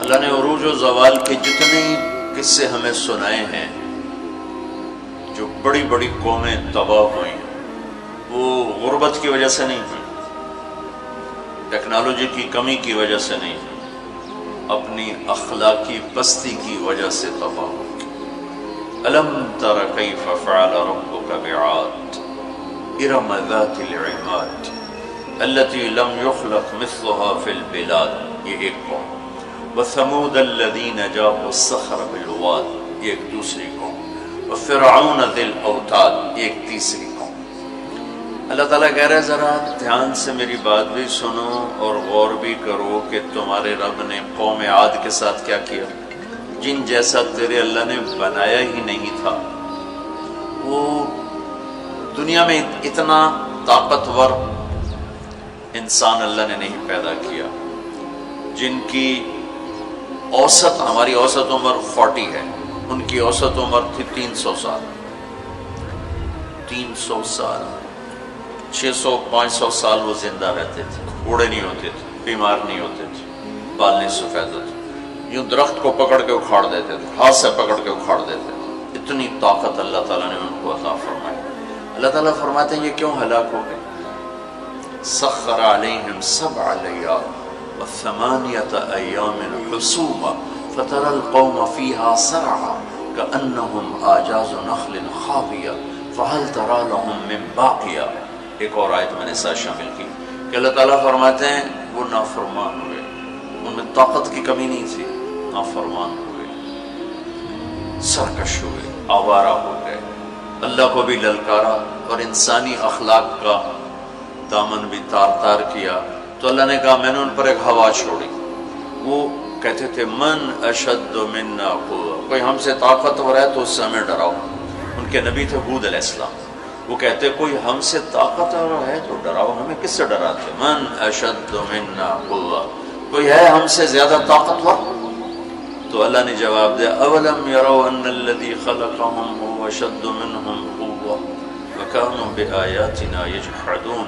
اللہ نے عروج و زوال کے جتنے قصے ہمیں سنائے ہیں، جو بڑی بڑی قومیں تباہ ہوئیں وہ غربت کی وجہ سے نہیں ہوئی، ٹیکنالوجی کی کمی کی وجہ سے نہیں ہوئی، اپنی اخلاقی پستی کی وجہ سے تباہ ہوئی۔ الم تر کیف فعل ربک بعاد ارم ذات العماد التي لم يخلق مثلها في البلاد، یہ ایک قوم۔ وثمود الذين جابوا الصخر بالواد، یہ ایک دوسری قوم۔ وفرعون ذی الاوتاد، یہ ایک تیسری قوم۔ اللہ تعالیٰ کہہ رہے ہیں ذرا دھیان سے میری بات بھی سنو اور غور بھی کرو کہ تمہارے رب نے قوم عاد کے ساتھ کیا کیا، جن جیسا تیرے اللہ نے بنایا ہی نہیں تھا۔ وہ دنیا میں اتنا طاقتور انسان اللہ نے نہیں پیدا کیا، جن کی اوسط، ہماری اوسط عمر 40 ہے، ان کی اوسط عمر تھی 300 سال، 300 سال، 600-500 سال وہ زندہ رہتے تھے، بوڑھے نہیں ہوتے تھے، بیمار نہیں ہوتے تھے، بال نہیں سفید ہوتے، یوں درخت کو پکڑ کے اکھاڑ دیتے تھے، ہاتھ سے پکڑ کے اکھاڑ دیتے تھے، اتنی طاقت اللہ تعالیٰ نے ان کو عطا فرمائی۔ اللہ تعالیٰ فرماتے ہیں یہ کیوں ہلاک ہو گئے؟ سخر علیہم 7 لیال و8 ایام حسوما فترى القوم فيها سرعا كأنهم اعجاز نخل خاویہ فهل ترى لهم من باقیہ۔ ایک اور آیت میں نے ساتھ شامل کی کہ اللہ تعالیٰ فرماتے ہیں وہ نافرمان ہوئے، ان میں طاقت کی کمی نہیں تھی، نافرمان ہوئے، سرکش ہوئے، آوارہ ہو گئے، اللہ کو بھی للکارا اور انسانی اخلاق کا دامن بھی تار تار کیا۔ تو اللہ نے کہا میں نے ان پر ایک ہوا چھوڑی، وہ کہتے تھے من اشد منا قوہ، کوئی ہم سے طاقتور ہے تو اس سے ہمیں ڈراؤ۔ ان کے نبی تھے ہود علیہ السلام، وہ کہتے کوئی ہم سے طاقتور ہے تو ڈراؤ، ہمیں کس سے ڈراتے؟ من اشد منا قوہ، کوئی ہے ہم سے زیادہ طاقتور؟ تو اللہ نے جواب دیا اولم یروا ان الذی خلقهم هو اشد منهم قوة وكانوا بآیاتنا یجحدون۔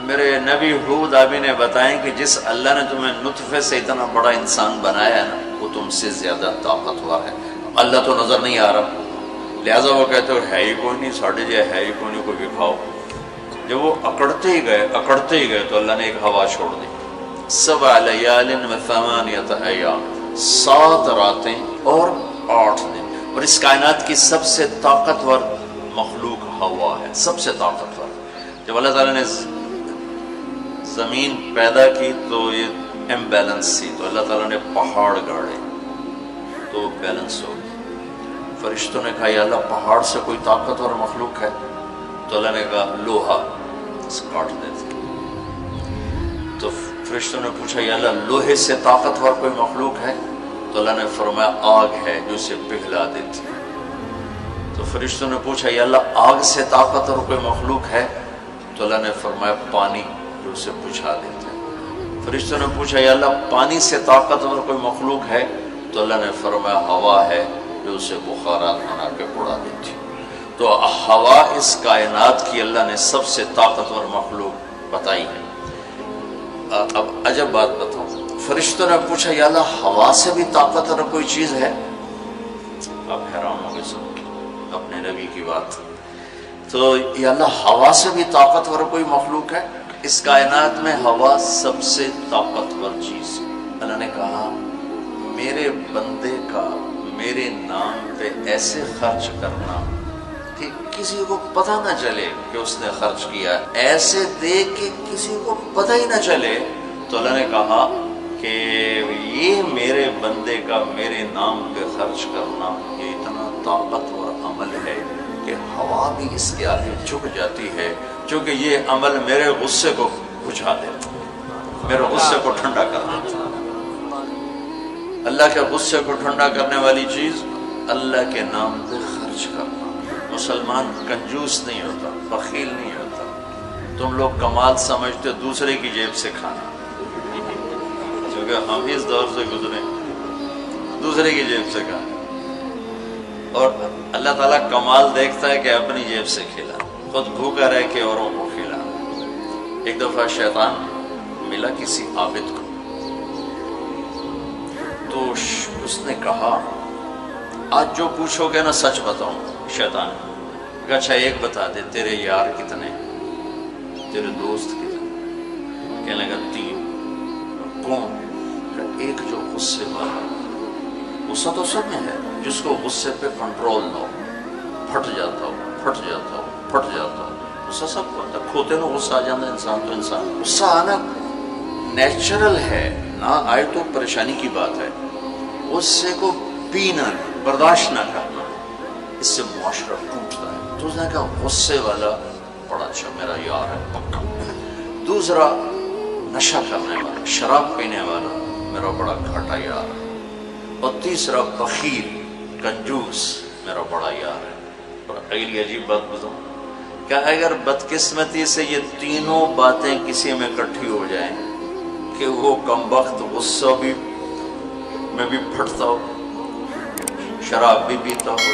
میرے نبی ہود آبی نے بتائیں کہ جس اللہ نے تمہیں نطفے سے اتنا بڑا انسان بنایا ہے نا، وہ تم سے زیادہ طاقتور ہے۔ اللہ تو نظر نہیں آ رہا، لہٰذا وہ کہتے ہو ہے ہی کوئی نہیں، ساڑھے جائے ہے ہی کوئی نہیں، کوئی دکھاؤ۔ جب وہ اکڑتے ہی گئے تو اللہ نے ایک ہوا چھوڑ دی، 7 لیال و8 ایام، 7 راتیں اور 8 دن۔ اور اس کائنات کی سب سے طاقتور مخلوق ہوا ہے، سب سے طاقتور۔ جب اللہ تعالیٰ نے زمین پیدا کی تو یہ امبیلنس تھی، تو اللہ تعالیٰ نے پہاڑ گاڑے تو بیلنس ہو گئی۔ فرشتوں نے کہا یا اللہ پہاڑ سے کوئی طاقتور مخلوق ہے؟ تو اللہ نے کہا لوہا، کاٹ دیتے۔ تو فرشتوں نے پوچھا یا اللہ لوہے سے طاقتور کوئی مخلوق ہے؟ تو اللہ نے فرمایا آگ ہے جو اسے پگھلا دیتی۔ تو فرشتوں نے پوچھا یا اللہ آگ سے طاقتور کوئی مخلوق ہے؟ تو اللہ نے فرمایا پانی جو اسے بجھا دیتا ہے۔ فرشتوں نے پوچھا یا اللہ پانی سے طاقتور کوئی مخلوق ہے؟ تو اللہ نے فرمایا ہوا ہے جو اسے بخارات بنا کے اڑا دیتی۔ تو ہوا اس کائنات کی اللہ نے سب سے طاقتور مخلوق بتائی ہے۔ اب عجب بات بتاؤں، فرشتوں نے پوچھا یا اللہ ہوا سے بھی طاقتور کوئی چیز ہے؟ اب حیران ہو گئے سب اپنے نبی کی بات۔ تو یا اللہ ہوا سے بھی طاقتور کوئی مخلوق ہے؟ اس کائنات میں ہوا سب سے طاقتور چیز۔ اللہ نے کہا میرے بندے کا میرے نام پہ ایسے خرچ کرنا کہ کسی کو پتہ نہ چلے کہ اس نے خرچ کیا، ایسے دے کہ کسی کو پتہ ہی نہ چلے۔ تو اللہ نے کہا کہ یہ میرے بندے کا میرے نام پہ خرچ کرنا یہ اتنا طاقتور عمل ہے کہ ہوا بھی اس کے آگے جھک جاتی ہے، چونکہ یہ عمل میرے غصے کو بجھا دیتا، میرے غصے کو ٹھنڈا کر دیتا۔ اللہ کے غصے کو ٹھنڈا کرنے والی چیز اللہ کے نام پہ خرچ کرنا۔ مسلمان کنجوس نہیں ہوتا، بخیل نہیں ہوتا۔ تم لوگ کمال سمجھتے دوسرے کی جیب سے کھانا، کیونکہ ہم اس دور سے گزرے، دوسرے کی جیب سے کھانا۔ اور اللہ تعالیٰ کمال دیکھتا ہے کہ اپنی جیب سے کھلا، خود بھوکا رہ کے اوروں کو کھلا۔ ایک دفعہ شیطان ملا کسی عابد کو، اس نے کہا آج جو پوچھو گے نا سچ بتاؤں. شیطان کہ اچھا ایک بتا دے تیرے یار کتنے, تیرے دوست کتنے؟ کہنے لگا 3. کون؟ کہ ایک جو غصے والا, غصہ تو سب میں ہے, جس کو غصے پہ کنٹرول نہ ہو, پھٹ جاتا ہو پھٹ جاتا ہو پھٹ جاتا ہو. غصہ سب کو ہوتا ہے, کھوتے نو غصہ آ جاتا ہے انسان تو انسان. غصہ آنا نیچرل ہے, نہ آئے تو پریشانی کی بات ہے. غصے کو پینا, برداشت نہ کرنا, اس سے معاشرہ ٹوٹتا ہے. تو اس نے کہا غصے والا بڑا اچھا میرا یار ہے پکا. دوسرا نشہ کرنے والا, شراب پینے والا میرا بڑا گھاٹا یار ہے. اور تیسرا بخیل کنجوس میرا بڑا یار ہے. اور اگلی عجیب بات بتاؤں کہ اگر بدقسمتی سے یہ تینوں باتیں کسی میں اکٹھی ہو جائیں کہ وہ کمبخت غصہ بھی میں بھی پھٹتا ہو, شراب بھی پیتا ہو,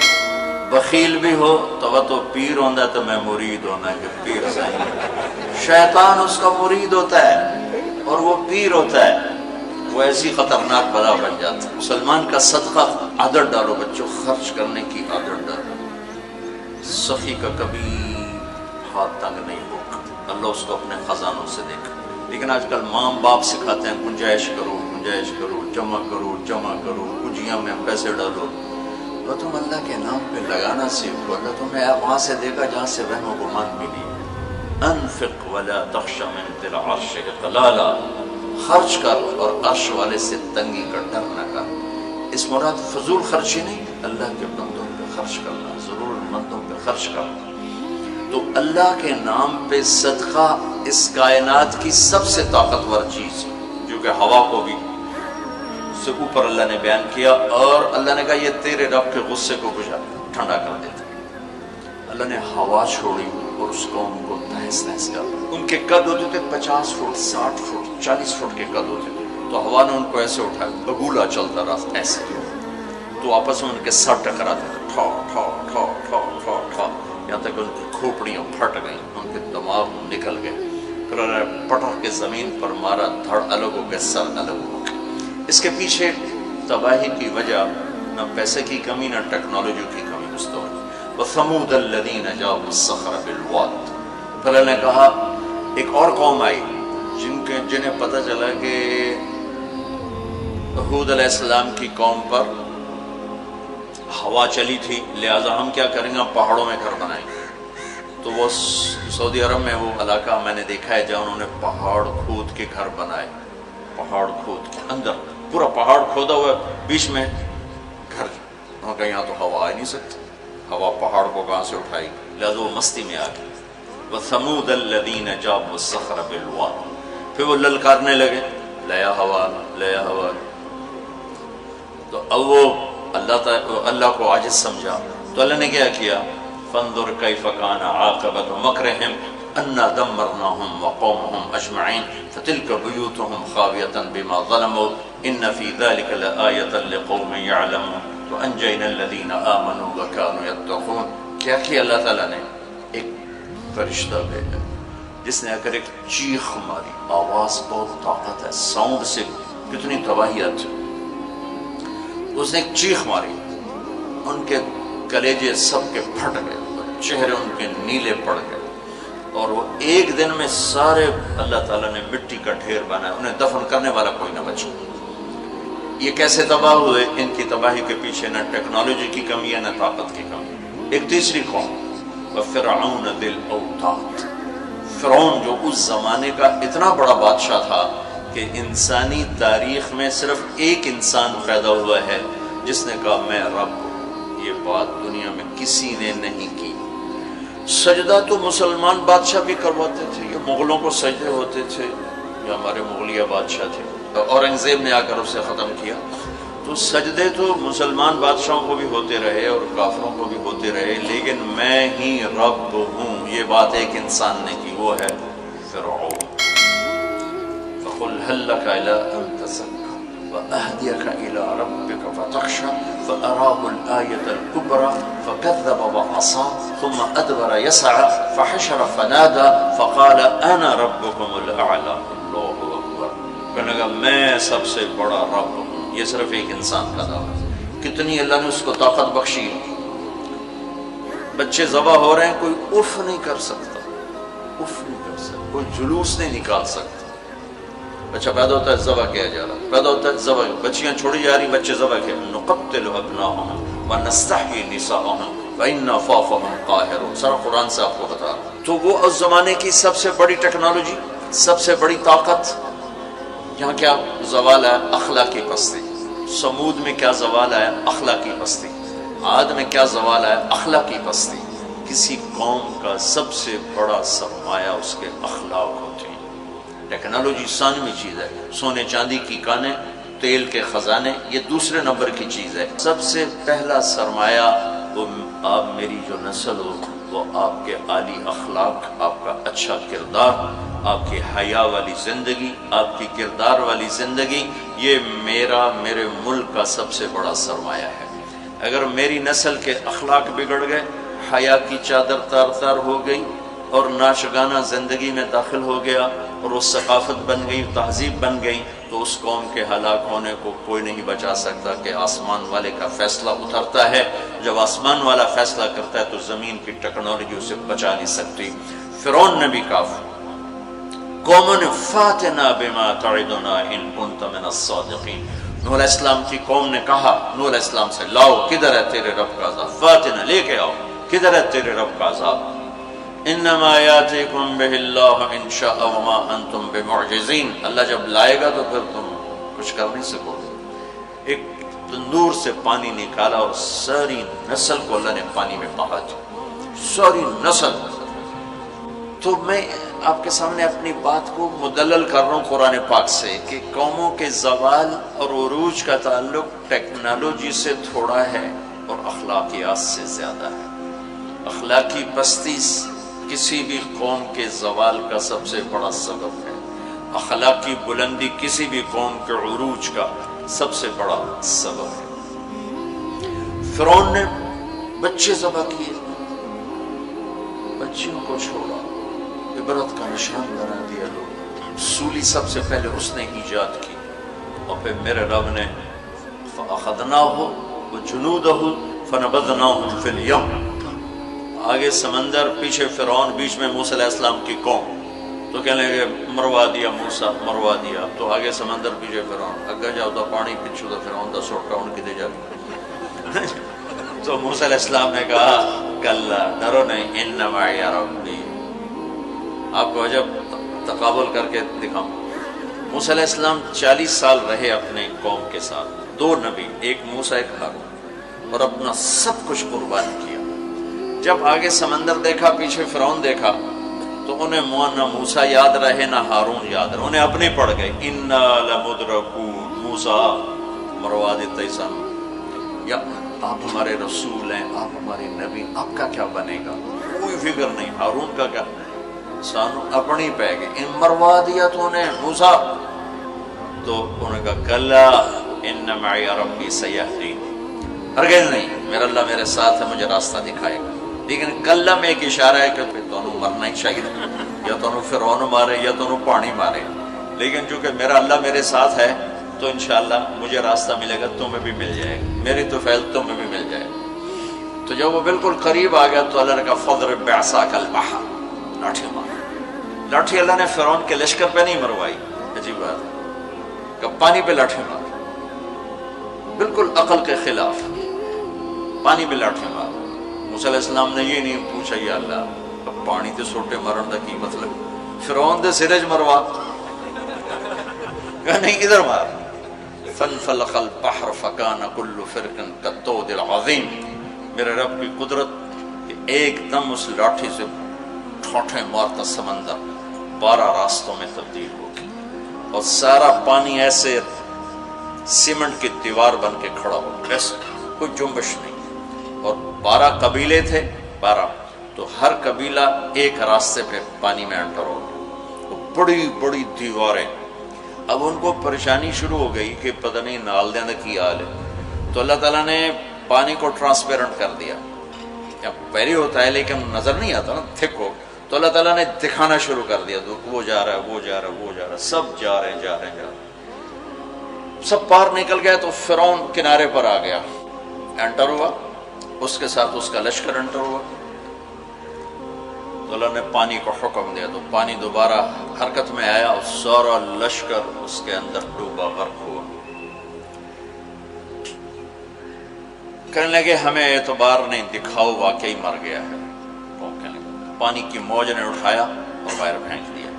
بخیل بھی ہو تو پیر ہوتا تو میں مرید ہونا کہ پیر صحیح. شیطان اس کا مرید ہوتا ہے اور وہ پیر ہوتا ہے, وہ ایسی خطرناک بلا بن جاتا ہے. مسلمان کا صدقہ عادت ڈالو بچوں, خرچ کرنے کی عادت ڈالو. سخی کا کبھی ہاتھ تنگ نہیں ہوگا, اللہ اس کو اپنے خزانوں سے دیکھا. لیکن آج کل ماں باپ سکھاتے ہیں گنجائش کرو گنجائش کرو, جمع کرو جمع کرو, کجیاں میں پیسے ڈالو. تو تم اللہ کے نام پہ لگانا سیکھو, اللہ تمہیں وہاں سے دے گا جہاں سے وہم و گمان ملی. انفق ولا تخش من ذی العرش اقلالا, خرچ کر اور عرش والے سے تنگی کا ڈر نہ کر. اس مراد فضول خرچی نہیں, اللہ کے بندوں پہ خرچ کرنا, ضرورت مندوں پہ خرچ کرنا. تو اللہ کے نام پہ صدقہ اس کائنات کی سب سے طاقتور چیز, جو کہ ہوا کو بھی سے اوپر اللہ نے بیان کیا, اور اللہ نے کہا یہ تیرے رب کے غصے کو بجھا ٹھنڈا کر دیتا. اللہ نے ہوا چھوڑی اور اس قوم کو تہس نہس کر. ان کے قد ہوتے تھے 50 فٹ 60 فٹ 40 فٹ کے قد ہوتے تھے, تو ہوا نے ان کو ایسے اٹھایا, بگولا چلتا رہا ایسے, تو آپس میں ان کے سر ٹکراتے تھے, ٹھا ٹھا ٹھا ٹھا ٹھا ٹھا, یہاں تک ان کی کھوپڑیاں پھٹ گئیں, ان کے دماغ نکل گئے. پھر انہوں نے پٹک کے زمین پر مارا, دھڑ الگ ہو گئے, سر الگ ہو گئے. اس کے پیچھے تباہی کی وجہ نہ پیسے کی کمی نہ ٹیکنالوجی کی کمی. وَثَمُودَ الَّذِينَ جَابُوا الصَّخْرَ بِالْوَادِ. پھر اللہ نے کہا ایک اور قوم آئی جنہیں پتہ چلا کہ ہود علیہ السلام کی قوم پر ہوا چلی تھی, لہٰذا ہم کیا کریں گے, ہم پہاڑوں میں گھر بنائیں گے. تو وہ سعودی عرب میں وہ علاقہ میں نے دیکھا ہے جہاں انہوں نے پہاڑ کھود کے گھر بنائے, پہاڑ کھود کے اندر پورا پہاڑ کھودا ہوا, بیچ میں گھر. انہوں نے کہا یہاں تو ہوا آ نہیں سکتی, ہوا پہاڑ کو کہاں سے اٹھائی, لہٰذا وہ مستی میں آ گئی. وَثَمُودَ الَّذِينَ جَابُوا الصَّخْرَ بِالْوَادِ. پھر وہ للکارنے لگے, لیا ہوا لیا ہوا. تو اب وہ اللہ کو عاجز سمجھا, تو اللہ نے کیا کیا, فَانظُرْ كَيْفَ كَانَ عَاقِبَةُ مَكْرِهِمْ أَنَّا دَمَّرْنَاهُمْ وَقَوْمَهُمْ أَجْمَعِينَ فَتِلْكَ بُيُوتُهُمْ خَاوِيَةً بِمَا ظَلَمُوا إِنَّ فِي ذَلِكَ لَآيَةً لِقَوْمٍ يَعْلَمُونَ وَأَنْجَيْنَا الَّذِينَ آمَنُوا وَكَانُوا يَتَّقُونَ. کیا کیا اللہ تعالیٰ نے, ایک فرشتہ بھیجا جس نے اگر ایک چیخ ماری, آواز بہت طاقت ہے, ساؤنڈ سے کتنی تباہیت. اس نے ایک چیخ ماری, ان کے کلیجے سب کے پھٹ گئے, چہرے ان کے نیلے پڑ گئے, اور وہ ایک دن میں سارے اللہ تعالیٰ نے مٹی کا ڈھیر بنایا, انہیں دفن کرنے والا کوئی نہ بچا. یہ کیسے تباہ ہوئے؟ ان کی تباہی کے پیچھے نہ ٹیکنالوجی کی کمی ہے نہ طاقت کی کمی. ایک تیسری قوم, وَفِرْعَوْنَ ذِي الْأَوْتَادِ. فرعون جو اس زمانے کا اتنا بڑا بادشاہ تھا کہ انسانی تاریخ میں صرف ایک انسان پیدا ہوا ہے جس نے کہا میں رب ہوں. یہ بات دنیا میں کسی نے نہیں کی. سجدہ تو مسلمان بادشاہ بھی کرواتے تھے, یہ مغلوں کو سجدے ہوتے تھے, جو ہمارے مغلیہ بادشاہ تھے, اورنگزیب نے آ کر اسے ختم کیا. تو سجدے تو مسلمان بادشاہوں کو بھی ہوتے رہے اور کافروں کو بھی ہوتے رہے, لیکن میں ہی رب ہوں یہ بات ایک انسان نے کی, وہ ہے فرعون. فَقُلْ هَلْ لَكَ إِلَىٰ أَن تَزَكَّىٰ وَأَهْدِيَكَ إِلَىٰ رَبِّكَ فَتَخْشَىٰ فَأَرَاهُ الْآيَةَ الْكُبْرَىٰ فَكَذَّبَ وَعَصَىٰ ثُمَّ أَدْبَرَ يَسْعَىٰ فَحَشَرَ فَنَادَىٰ فَقَالَ أَنَا رَبُّكُمُ الْأَعْلَىٰ. اللہ اکبر. کہنے لگا میں سب سے بڑا رب ہوں, یہ صرف ایک انسان کا دعویٰ ہے. کتنی اللہ نے اس کو طاقت بخشی. بچے ذبح ہو رہے ہیں، کوئی اف نہیں کر سکتا، اف نہیں کر سکتا، کوئی جلوس نہیں نکال سکتا. بچہ پیدا ہوتا ہے ذبح کیا جا رہا، پیدا ہوتا ہے ذبح، بچیاں چھوڑی جا رہی، بچے ذبح کیا. نقتل ابناءهم ونستحيي نساءهم وإنا فوقهم قاهرون. سارا قرآن سے آپ کو بتا رہا ہوں. تو وہ اس زمانے کی سب سے بڑی ٹیکنالوجی، سب سے بڑی طاقت. یہاں کیا زوال ہے؟ اخلاقی پستی. سمود میں کیا زوال ہے؟ اخلاقی پستی. عاد میں کیا زوال ہے؟ اخلاقی پستی. کسی قوم کا سب سے بڑا سرمایہ اس کے اخلاق ہوتے ہیں. ٹیکنالوجی ثانوی چیز ہے، سونے چاندی کی کانیں، تیل کے خزانے، یہ دوسرے نمبر کی چیز ہے. سب سے پہلا سرمایہ وہ آپ میری جو نسل ہو، وہ آپ کے عالی اخلاق، آپ کا اچھا کردار، آپ کی حیا والی زندگی، آپ کی کردار والی زندگی. یہ میرے ملک کا سب سے بڑا سرمایہ ہے. اگر میری نسل کے اخلاق بگڑ گئے، حیا کی چادر تار تار ہو گئی اور ناشگانہ زندگی میں داخل ہو گیا اور وہ ثقافت بن گئی، تہذیب بن گئی، تو اس قوم کے ہلاک ہونے کو کوئی نہیں بچا سکتا. کہ آسمان والے کا فیصلہ اترتا ہے، جب آسمان والا فیصلہ کرتا ہے تو زمین کی ٹیکنالوجی اسے بچا نہیں سکتی. فرعون نے بھی کہا قوموں نے فاتنا بما تعدنا ان کنت من الصادقین. نوح علیہ السلام کی قوم نے کہا نوح علیہ السلام سے، لاؤ کدھر ہے تیرے رب کا عذاب، فاتنا لے کے آؤ، کدھر ہے تیرے رب کا عذاب. انما یاتیکم بہ اللہ ان شاء وما انتم بمعجزین. اللہ جب لائے گا تو پھر تم کچھ کر نہیں سکو گے. ایک تندور سے پانی نکالا اور ساری نسل کو اللہ نے پانی میں بہا دیا، ساری نسل. تو میں آپ کے سامنے اپنی بات کو مدلل کر رہا ہوں قرآن پاک سے کہ قوموں کے زوال اور عروج کا تعلق ٹیکنالوجی سے تھوڑا ہے اور اخلاقیات سے زیادہ ہے. اخلاقی پستی کسی بھی قوم کے زوال کا سب سے بڑا سبب ہے. اخلاقی بلندی کسی بھی قوم کے عروج کا سب سے بڑا سبب ہے. فرعون نے بچے ذبح کیے، بچیوں کو چھوڑا، عبرت کا نشان بنا دیا لوگ. سولی سب سے پہلے اس نے ایجاد کی اور پھر میرے رب نے فَأَخَذْنَاهُ وَجُنُودَهُ فَنَبَذْنَاهُمْ فِي الْيَمِّ. آگے سمندر، پیچھے فرعون، بیچ میں موسیٰ علیہ السلام کی قوم. تو کہنے لگے مروا دیا موسیٰ، مروا دیا. تو آگے سمندر، پیچھے فرعون. اگا جاؤ تو پانی پچھو تو فرعون دا سوٹا ان کی دے جا. تو موسیٰ علیہ السلام نے کہا کلا، ڈرو نہیں، ان معی ربی. آپ کو عجب تقابل کر کے دکھاؤں. موسیٰ علیہ السلام 40 سال رہے اپنے قوم کے ساتھ، 2 نبی، ایک موسیٰ ایک ہارون، اور اپنا سب کچھ قربان کیا. جب آگے سمندر دیکھا، پیچھے فرعون دیکھا، تو انہیں نہ موسیٰ یاد رہے نہ ہارون یاد رہے، انہیں اپنے پڑ گئے. انا لمدرکون، موسیٰ مروا دیتا سن، یا آپ ہمارے رسول ہیں، آپ ہمارے نبی، آپ کا کیا بنے گا؟ کوئی فکر نہیں. ہارون کا کیا؟ سانو اپنی پہ گئے. ان مروا دیا تو انہیں موسیٰ. تو انہوں نے کہا کلا ان معی ربی سیہدین. ہرگز نہیں، میرا اللہ میرے ساتھ ہے، مجھے راستہ دکھائے گا. لیکن کلا میں ایک اشارہ ہے کہ تو مرنا ہی چاہیے، یا تو فرعون مارے یا تو پانی مارے. لیکن چونکہ میرا اللہ میرے ساتھ ہے تو انشاءاللہ مجھے راستہ ملے گا، تمہیں بھی مل جائے گا، میری تو فیض تمہیں بھی مل جائے گا. تو جب وہ بالکل قریب آ گیا تو اللہ نے کہا فضرب بعصاک البحر، لاٹھی مار. لاٹھی اللہ نے فرعون کے لشکر پہ نہیں مروائی، عجیب بات ہے کہ پانی پہ لاٹھی مار، بالکل عقل کے خلاف، پانی پہ لاٹھی مار. موسیٰ علیہ السلام نے یہ نہیں پوچھا یا اللہ اب پانی تے سوٹے مارن دا کی مطلب، فرعون دے سرج مروا، کہا نہیں ادھر مار. فانفلق البحر فکان کل فرق کالطود العظیم. میرے رب کی قدرت کہ ایک دم اس لاٹھی سے ٹھوٹے مارتا سمندر 12 راستوں میں تبدیل ہو گئی اور سارا پانی ایسے سیمنٹ کی دیوار بن کے کھڑا ہو گیا، کوئی جنبش نہیں. اور 12 قبیلے تھے، 12، تو ہر قبیلہ ایک راستے پہ پانی میں انٹر ہو گیا. بڑی بڑی دیواریں. اب ان کو پریشانی شروع ہو گئی کہ پتہ نہیں نال دیں کی حال ہے. تو اللہ تعالیٰ نے پانی کو ٹرانسپیرنٹ کر دیا. پہلے ہوتا ہے لیکن نظر نہیں آتا نا، تھک ہو. تو اللہ تعالیٰ نے دکھانا شروع کر دیا، وہ جا رہا ہے، وہ جا رہا ہے، وہ جا رہا ہے، سب جا رہے ہیں. سب پار نکل گئے تو فرعون کنارے پر آ گیا، انٹر ہوا، اس کے ساتھ اس کا لشکر انٹر ہوا، تو اللہ نے پانی کو حکم دیا تو پانی دوبارہ حرکت میں آیا اور سارا لشکر اس کے اندر ڈوبا، غرق ہوا۔ کہنے لگے ہمیں اعتبار نہیں، دکھاؤ واقعی مر گیا ہے۔ پانی کی موج نے اٹھایا اور باہر پھینک دیا۔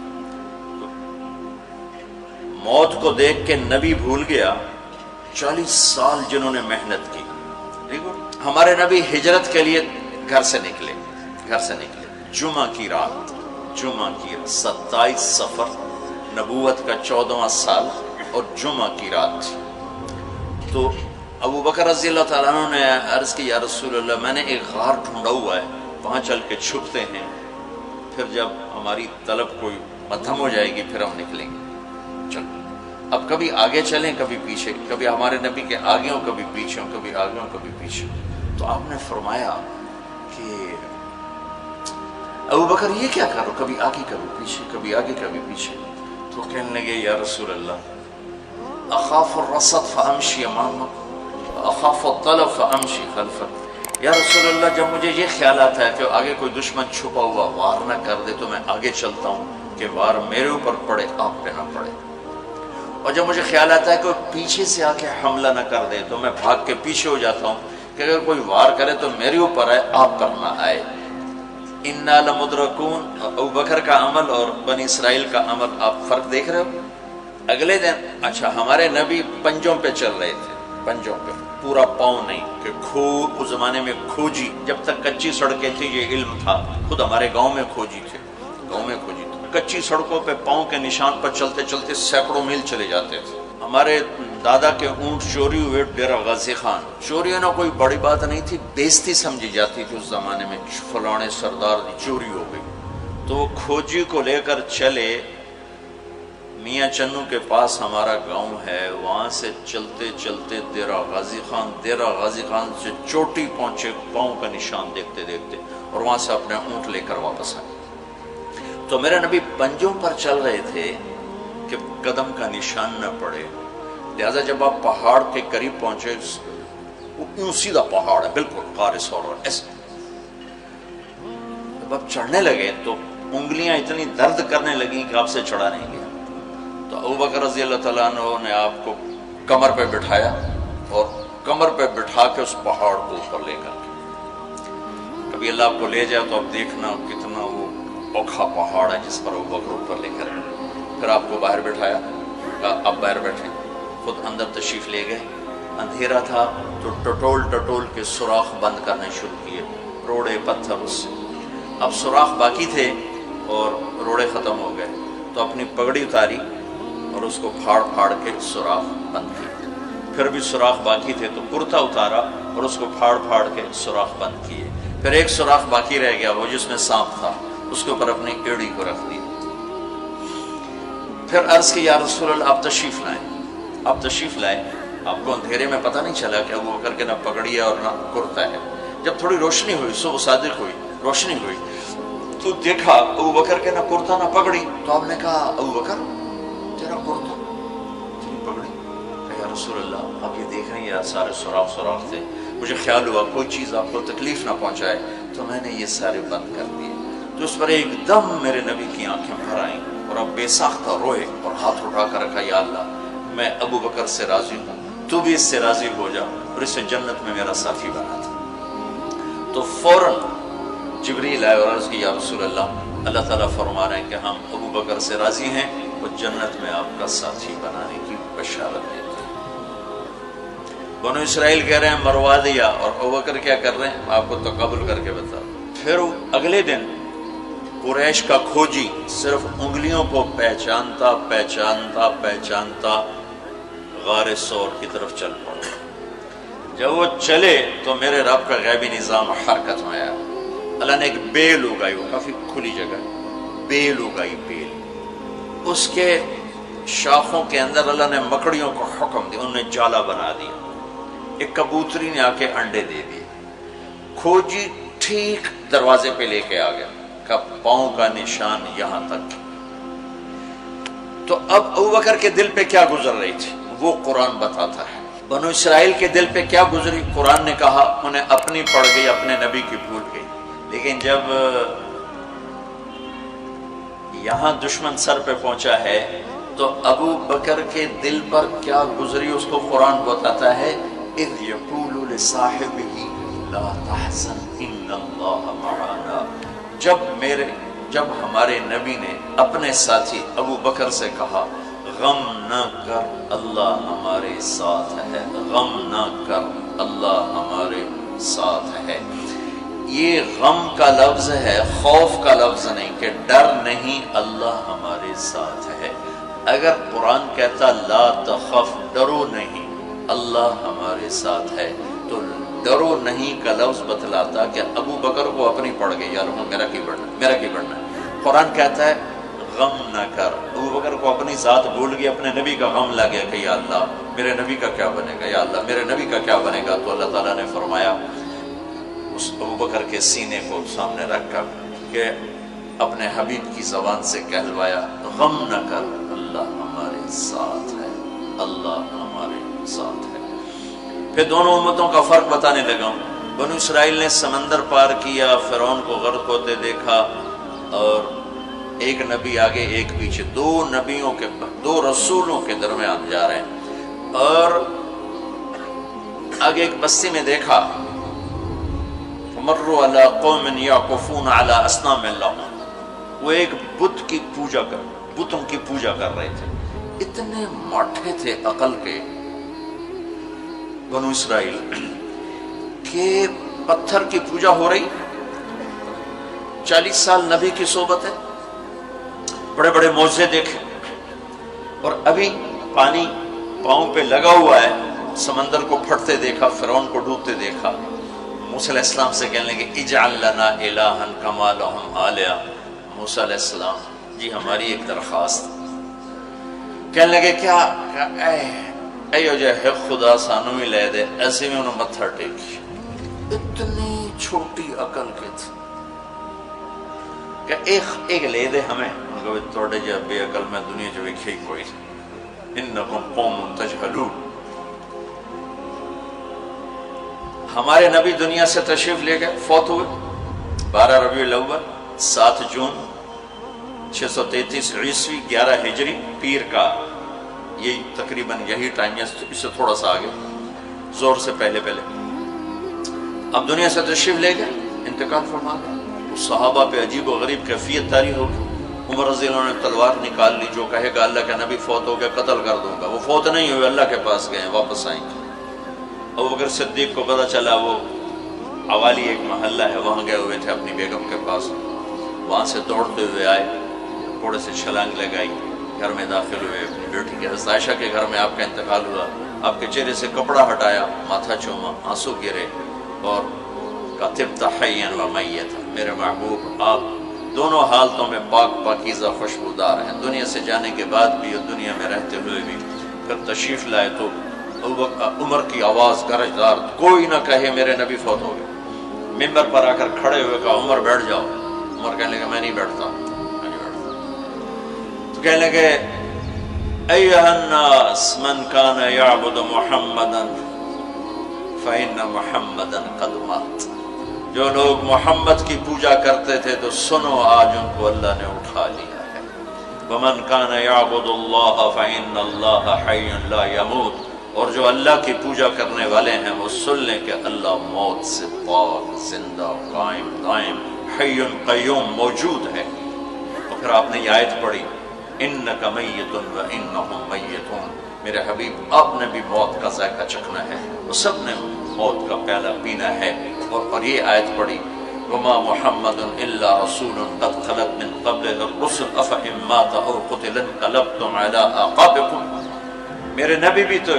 موت کو دیکھ کے نبی بھول گیا 40 سال جنہوں نے محنت کی۔ ہمارے نبی ہجرت کے لیے گھر سے نکلے، جمعہ کی رات 27 صفر، نبوت کا 14واں سال اور جمعہ کی رات تھی۔ تو ابو بکر رضی اللہ تعالیٰ عنہ نے عرض کی یا رسول اللہ میں نے ایک غار ڈھونڈا ہوا ہے، وہاں چل کے چھپتے ہیں، پھر جب ہماری طلب کوئی ختم ہو جائے گی پھر ہم نکلیں گے۔ چلو اب کبھی آگے چلیں کبھی پیچھے، کبھی ہمارے نبی کے آگے ہوں کبھی پیچھے ہوں، کبھی آگے ہوں کبھی پیچھے ہوں۔ تو آپ نے فرمایا کہ ابو بکر یہ کیا کرو، کبھی آگے کبھی پیچھے، کبھی آگے کبھی پیچھے۔ تو کہنے لگے یا رسول اللہ اخاف الرصد فامشی امامک اخاف الطلب فامشی خلفک۔ یا رسول اللہ جب مجھے یہ خیال آتا ہے کہ آگے کوئی دشمن چھپا ہوا وار نہ کر دے تو میں آگے چلتا ہوں کہ وار میرے اوپر پڑے آپ پہ نہ پڑے، اور جب مجھے خیال آتا ہے کہ وہ پیچھے سے آ کے حملہ نہ کر دے تو میں بھاگ کے پیچھے ہو جاتا ہوں کہ اگر کوئی وار کرے تو میرے اوپر آئے آپ پر نہ آئے۔ انا لمدرکون، ابو بکر کا عمل اور بنی اسرائیل کا عمل آپ فرق دیکھ رہے ہو۔ اگلے دن اچھا ہمارے نبی پنجوں پہ چل رہے تھے، پنجوں پہ، پورا پاؤں نہیں، کہ اس زمانے میں کھوجی، جب تک کچی سڑکیں تھی یہ علم تھا، خود ہمارے گاؤں میں کھوجی تھے، کچی سڑکوں پہ پاؤں کے نشان پر چلتے چلتے سینکڑوں میل چلے جاتے تھے۔ ہمارے دادا کے اونٹ چوری ہوئے ڈیرہ غازی خان، چوری ہونا کوئی بڑی بات نہیں تھی، بیزتی سمجھی جاتی تھی اس زمانے میں، فلانے سردار دی چوری ہو گئی، تو وہ کھوجی کو لے کر چلے میاں چنو کے پاس ہمارا گاؤں ہے، وہاں سے چلتے چلتے دیرہ غازی خان سے چوٹی پہنچے، پاؤں کا نشان دیکھتے دیکھتے، اور وہاں سے اپنے اونٹ لے کر واپس آئے۔ تو میرے نبی پنجوں پر چل رہے تھے کہ قدم کا نشان نہ پڑے، لہذا جب آپ پہاڑ کے قریب پہنچے، وہ سیدھا پہاڑ ہے بالکل قارس اور ایسے، جب آپ چڑھنے لگے تو انگلیاں اتنی درد کرنے لگیں کہ آپ سے چڑھا نہیں گیا۔ تو ابو بکر رضی اللہ تعالیٰ عنہ نے آپ کو کمر پہ بٹھایا اور کمر پہ بٹھا کے اس پہاڑ کو اوپر لے کر کے، کبھی اللہ آپ کو لے جائے تو آپ دیکھنا کتنا وہ اوکھا پہاڑ ہے جس پر ابو بکر اوپر لے کر گئے۔ پھر آپ کو باہر بٹھایا، کہا آپ باہر بیٹھیں، خود اندر تشریف لے گئے۔ اندھیرا تھا تو ٹٹول کے سوراخ بند کرنے شروع کیے، روڑے پتھر اس سے۔ اب سوراخ باقی تھے اور روڑے ختم ہو گئے، تو اپنی پگڑی اتاری اور اس کو پھاڑ کے سوراخ بند کیے۔ پھر بھی سوراخ باقی تھے تو کرتا اتارا اور اس کو پھاڑ کے سوراخ بند کیے۔ پھر ایک سوراخ باقی رہ گیا، وہ جس میں سانپ تھا، اس کے اوپر اپنی ایڑی کو رکھ دی۔ پھر عرض کی یا رسول اللہ آپ تشریف لائیں۔ آپ کو اندھیرے میں پتہ نہیں چلا کہ ابو بکر کے نہ پگڑی ہے اور نہ کرتا ہے۔ جب تھوڑی روشنی ہوئی، صبح صادق ہوئی، روشنی ہوئی تو دیکھا ابو بکر کے نہ کرتا نہ پگڑی۔ تو آپ نے کہا ابو بکر تیرا کرتا تیری پگڑی؟ کہ یا رسول اللہ آپ یہ دیکھ رہے ہیں سارے سوراخ تھے، مجھے خیال ہوا کوئی چیز آپ کو تکلیف نہ پہنچائے تو میں نے یہ سارے بند کر دیے۔ تو اس پر ایک دم میرے نبی کی آنکھیں بھر آئیں اور اب بے ساختہ روئے اور ہاتھ اٹھا کر رکھا، یا اللہ میں ابو بکر سے راضی ہوں، تو بھی اس سے راضی ہو جا اور اسے جنت میں میرا ساتھی بنا تھا۔ تو فوراً جبریل آئے اور عرض کی یا رسول اللہ، اللہ تعالیٰ فرما رہے ہیں کہ ہم ابو بکر سے راضی ہیں اور جنت میں آپ کا ساتھی بنانے کی بشارت دیتے ہیں۔ بنو اسرائیل کہہ رہے ہیں مروا دیا، اور ابو بکر کیا کر رہے ہیں آپ کو تقابل کر کے بتا۔ پھر اگلے دن قریش کا کھوجی صرف انگلیوں کو پہچانتا غار سور کی طرف چل پڑا۔ جب وہ چلے تو میرے رب کا غیبی نظام حرکت میں آیا۔ اللہ نے ایک بیل اگائی، وہ کافی کھلی جگہ، بیل اگائی، بیل، اس کے شاخوں کے اندر اللہ نے مکڑیوں کو حکم دیا، انہوں نے جالا بنا دیا، ایک کبوتری نے آ کے انڈے دے دیے۔ کھوجی ٹھیک دروازے پہ لے کے آ گیا کہ پاؤں کا نشان یہاں تک۔ تو اب ابو بکر کے دل پہ کیا گزر رہی تھی؟ وہ قرآن بتاتا ہے۔ بنو اسرائیل کے دل پہ کیا گزری، قرآن نے کہا انہیں اپنی پڑ گئی، اپنے نبی کی بھول گئی، لیکن جب یہاں دشمن سر پہ پہنچا ہے تو ابو بکر کے دل پر کیا گزری اس کو قرآن بتاتا ہے، اذ یقول لصاحبہ لا تحزن ان اللہ معنا، جب ہمارے نبی نے اپنے ساتھی ابو بکر سے کہا غم نہ کر اللہ ہمارے ساتھ ہے، غم نہ کر اللہ ہمارے ساتھ ہے۔ یہ غم کا لفظ ہے، خوف کا لفظ نہیں، کہ ڈر نہیں، اللہ ہمارے ساتھ ہے۔ اگر قرآن کہتا لا تخف، ڈرو نہیں، اللہ ہمارے ساتھ ہے، تو ڈرو نہیں کا لفظ بتلاتا کہ ابو بکر کو اپنی پڑ گئی، یار میرا کی بڑھنا ہے۔ قرآن کہتا ہے غم نہ کر، ابو بکر کو اپنی ذات بھول گئی، اپنے نبی کا غم لگ گیا کہ یا اللہ میرے نبی کا کیا بنے گا، یا اللہ میرے نبی کا کیا بنے گا۔ تو اللہ تعالیٰ نے فرمایا اس ابو بکر کے سینے کو سامنے رکھ کر کہ اپنے حبیب کی زبان سے کہلوایا غم نہ کر اللہ ہمارے ساتھ ہے، اللہ ہمارے ساتھ ہے۔ پھر دونوں امتوں کا فرق بتانے لگا ہوں۔ بنو اسرائیل نے سمندر پار کیا، فرعون کو غرق ہوتے دیکھا، اور ایک نبی آگے ایک پیچھے، دو رسولوں کے درمیان جا رہے ہیں، اور آگے ایک بستی میں دیکھا فمروا علی قوم یعکفون علی اصنام لہم، وہ ایک بتوں کی پوجا کر رہے تھے۔ اتنے ماٹھے تھے عقل کے بنو اسرائیل کہ پتھر کی پوجا ہو رہی، 40 سال نبی کی صحبت ہے، بڑے بڑے معجزے دیکھے، اور ابھی پانی پاؤں پہ لگا ہوا ہے، سمندر کو پھٹتے دیکھا، فرعون کو ڈوبتے دیکھا۔ موسیٰ علیہ السلام سے کہنے لگے اجعل لنا الہا کما لہم آلیہ، موسیٰ علیہ السلام جی ہماری ایک درخواست۔ کہنے لگے کیا ایو جے ہے خدا سانو ہی لے دے، ایسے میں انہوں متھر ٹیکی۔ اتنی چھوٹی عقل کے تھے کہ ایک لے دے ہمیں، ان کو توڑے جا بے عقل میں دنیا جو ایک ہی کوئی، انکم قوم تجہلون۔ ہمارے نبی دنیا سے تشریف لے گئے، فوت ہوئے 12 ربیع الاول 7 جون 633 عیسوی 11 ہجری، پیر کا یہی تقریباً یہی ٹائم ہے، اس سے تھوڑا سا آگے، زور سے پہلے۔ اب دنیا سے تشریف لے گئے، انتقال فرما گئے۔ صحابہ پہ عجیب و غریب کیفیت طاری ہوگی۔ عمر رضی اللہ عنہ نے تلوار نکال لی، جو کہے گا اللہ کا نبی فوت ہو گیا قتل کر دوں گا۔ وہ فوت نہیں ہوئے، اللہ کے پاس گئے، واپس آئیں گے۔ ابوبکر صدیق کو پتہ چلا، وہ حوالی ایک محلہ ہے، وہاں گئے ہوئے تھے اپنی بیگم کے پاس، وہاں سے دوڑتے ہوئے آئے، گھوڑے سے چھلانگ لگائی، گھر میں داخل ہوئے، اپنی بیٹی کے حضرت عائشہ کے گھر میں آپ کا انتقال ہوا، آپ کے چہرے سے کپڑا ہٹایا، ماتھا چوما، آنسو گرے، اور کہا طبت حیا و میتا، میرے محبوب آپ دونوں حالتوں میں پاک پاکیزہ خوشبودار ہیں، دنیا سے جانے کے بعد بھی اور دنیا میں رہتے ہوئے بھی۔ پھر تشریف لائے تو عمر کی آواز گرجدار، کوئی نہ کہے میرے نبی فوت ہو گئے۔ ممبر پر آ کر کھڑے ہوئے کہا عمر بیٹھ جاؤ۔ عمر کہنے لگے میں نہیں بیٹھتا۔ تو کہنے لگے ایھا الناس من کان یعبد محمدا فإن محمدا قد مات، جو لوگ محمد کی پوجا کرتے تھے تو سنو آج ان کو اللہ نے اٹھا لیا ہے۔ ومن کان یعبد اللہ فإن اللہ حی لا یموت، اور جو اللہ کی پوجا کرنے والے ہیں وہ سن لیں کہ اللہ موت سے پاک، زندہ، قائم دائم، حی قیوم، موجود ہے۔ اور پھر آپ نے یہ آیت پڑھی انک میت و انہم میتون، میرے حبیب آپ نے بھی موت کا ذائقہ چکھنا ہے، وہ سب نے موت کا پیالہ پینا ہے۔ اور یہ آیت پڑھی وما محمد الا رسول قد خلت من قبلہ الرسل افإن مات او قتل انقلبتم علی اعقابکم، میرے نبی بھی تو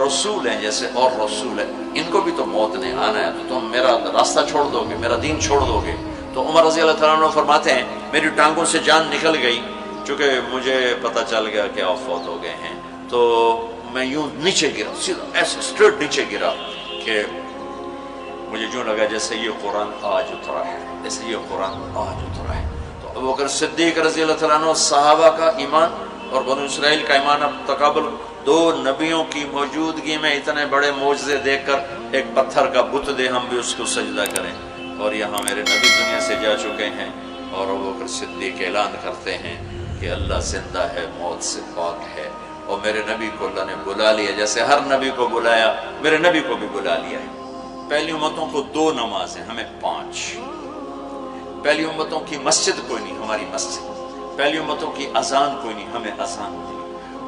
رسول ہیں جیسے اور رسول ہیں، ان کو بھی تو موت نے آنا ہے، تو تم میرا راستہ چھوڑ دو گے، میرا دین چھوڑ دو گے۔ تو عمر رضی اللہ تعالیٰ عنہ فرماتے ہیں میری ٹانگوں سے جان نکل گئی، چونکہ مجھے پتہ چل گیا کہ آپ فوت ہو گئے ہیں، تو میں یوں نیچے گرا، سیدھا ایسے اسٹریٹ نیچے گرا کہ مجھے جو لگا جیسے یہ قرآن آج اترا ہے، جیسے یہ قرآن آج اترا ہے۔ تو ابوبکر صدیق رضی اللہ تعالیٰ عنہ صحابہ کا ایمان اور بنو اسرائیل کا ایمان اب تقابل دو نبیوں کی موجودگی میں اتنے بڑے معجزے دیکھ کر ایک پتھر کا بت دے ہم بھی اس کو سجدہ کریں؟ اور یہاں میرے نبی دنیا سے جا چکے ہیں اور ابوبکر صدیق اعلان کرتے ہیں کہ اللہ زندہ ہے، موت سے پاک ہے، اور میرے نبی کو اللہ نے بلا لیا جیسے ہر نبی کو بلایا، میرے نبی کو بھی بلا لیا ہے۔ پہلی امتوں کو 2 نمازیں، ہمیں 5۔ پہلی امتوں کی مسجد کوئی نہیں، ہماری مسجد۔ پہلی امتوں کی اذان کوئی نہیں، ہمیں اذان دی۔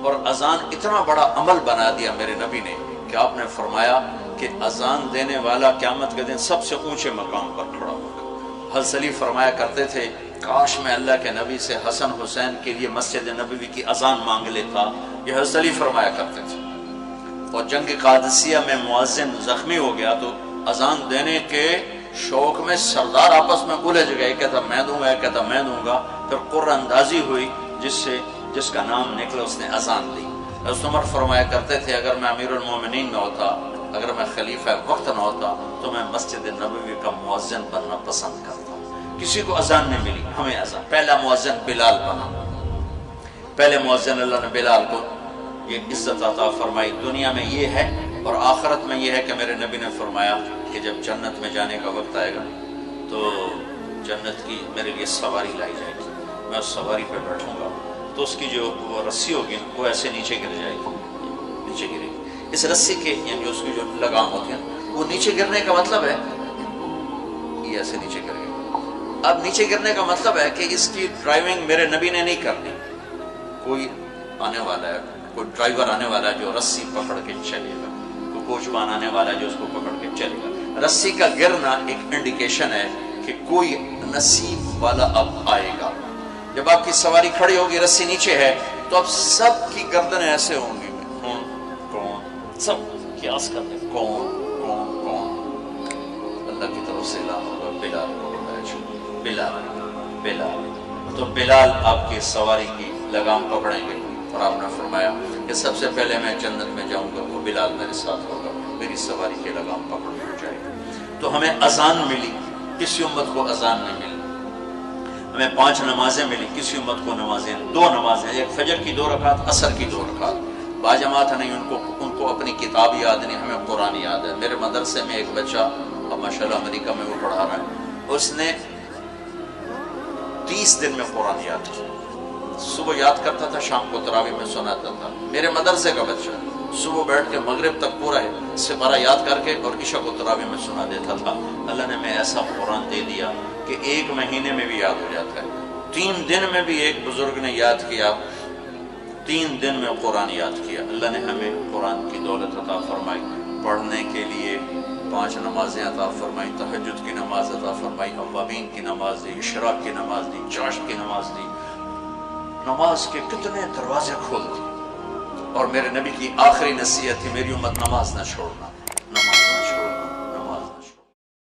اور اذان اتنا بڑا عمل بنا دیا میرے نبی نے کہ آپ نے فرمایا کہ اذان دینے والا قیامت کے دن سب سے اونچے مقام پر کھڑا ہوگا۔ حضرت علی فرمایا کرتے تھے کاش میں اللہ کے نبی سے حسن حسین کے لیے مسجد نبوی کی اذان مانگ لیتا، یہ حضرت علی فرمایا کرتے تھے۔ اور جنگ قادسیہ میں مؤذن زخمی ہو گیا تو اذان دینے کے شوق میں سردار آپس میں الجھ گئے، ایک کہتا میں دوں گا، ایک کہتا میں دوں گا، پھر قرہ اندازی ہوئی جس کا نام نکلا اس نے اذان دی۔ حضرت عمر فرمایا کرتے تھے اگر میں امیر المومنین نہ ہوتا، اگر میں خلیفہ وقت نہ ہوتا تو میں مسجد نبوی کا مؤذن بننا پسند کرتا۔ کسی کو اذان نہیں ملی، ہمیں اذان۔ پہلا مؤذن بلال بنا، پہلے مؤذن اللہ نے بلال کو یہ عزت عطا فرمائی۔ دنیا میں یہ ہے اور آخرت میں یہ ہے کہ میرے نبی نے فرمایا کہ جب جنت میں جانے کا وقت آئے گا تو جنت کی میرے لیے سواری لائی جائے گی، میں اس سواری پہ بیٹھوں گا تو اس کی جو وہ رسی ہوگی وہ ایسے نیچے گر جائے گی، نیچے گرے گی۔ اس رسی کے یعنی اس کی جو لگام ہوتی ہے وہ نیچے گرنے کا مطلب ہے یہ ایسے نیچے گر گئی۔ اب نیچے گرنے کا مطلب ہے کہ اس کی ڈرائیونگ میرے نبی نے نہیں کرنی، کوئی آنے والا ہے، کوئی ڈرائیور آنے والا ہے جو رسی پکڑ کے چلے گا، کوئی کوچوان آنے والا ہے جو اس کو پکڑ کے چلے گا۔ رسی کا گرنا ایک انڈیکیشن ہے کہ کوئی نصیب والا اب آئے گا۔ جب آپ کی سواری کھڑی ہوگی، رسی نیچے ہے، تو اب سب کی گردنیں ایسے ہوں گی، کون سب قیاس کرتے کون کون کون، اللہ کی طرف سے اعلان ہوگا بلال کو بلال بلال، تو بلال آپ کی سواری کی لگام پکڑیں گے اور آپ نے فرمایا کہ سب سے پہلے میں جنت میں جاؤں گا وہ بلال میرے ساتھ ہوگا، میری سواری کی لگام پکڑ ہو جائے گی۔ تو ہمیں اذان ملی، کسی امت کو اذان نہیں ملی۔ ہمیں 5 نمازیں ملی، کسی امت کو نمازیں 2 نمازیں، ایک فجر کی 2 رکعت، عصر کی 2 رکعت۔ باجماعت نہیں، ان کو اپنی کتاب یاد نہیں، ہمیں قرآن یاد ہے۔ میرے مدرسے میں ایک بچہ اب ماشاءاللہ امریکہ میں وہ پڑھا رہا ہے، اس نے 30 دن میں قرآن یاد کیا۔ صبح یاد کرتا تھا، شام کو تراویح میں سناتا تھا۔ میرے مدرسے کا بچہ صبح بیٹھ کے مغرب تک پورا سپارہ یاد کر کے اور عشاء کو تراویح میں سنا دیتا تھا۔ اللہ نے میں ایسا قرآن دے دیا کہ 1 مہینے میں بھی یاد ہو جاتا ہے۔ 3 دن میں بھی ایک بزرگ نے یاد کیا، 3 دن میں قرآن یاد کیا۔ اللہ نے ہمیں قرآن کی دولت عطا فرمائی، پڑھنے کے لیے 5 نمازیں عطا فرمائی، تہجد کی نماز عطا فرمائی، اوابین کی نماز دی، اشراق کی نماز دی، چاشت کی نماز دی۔ نماز کے کتنے دروازے کھول دی، اور میرے نبی کی آخری نصیحت تھی میری امت نماز نہ چھوڑنا۔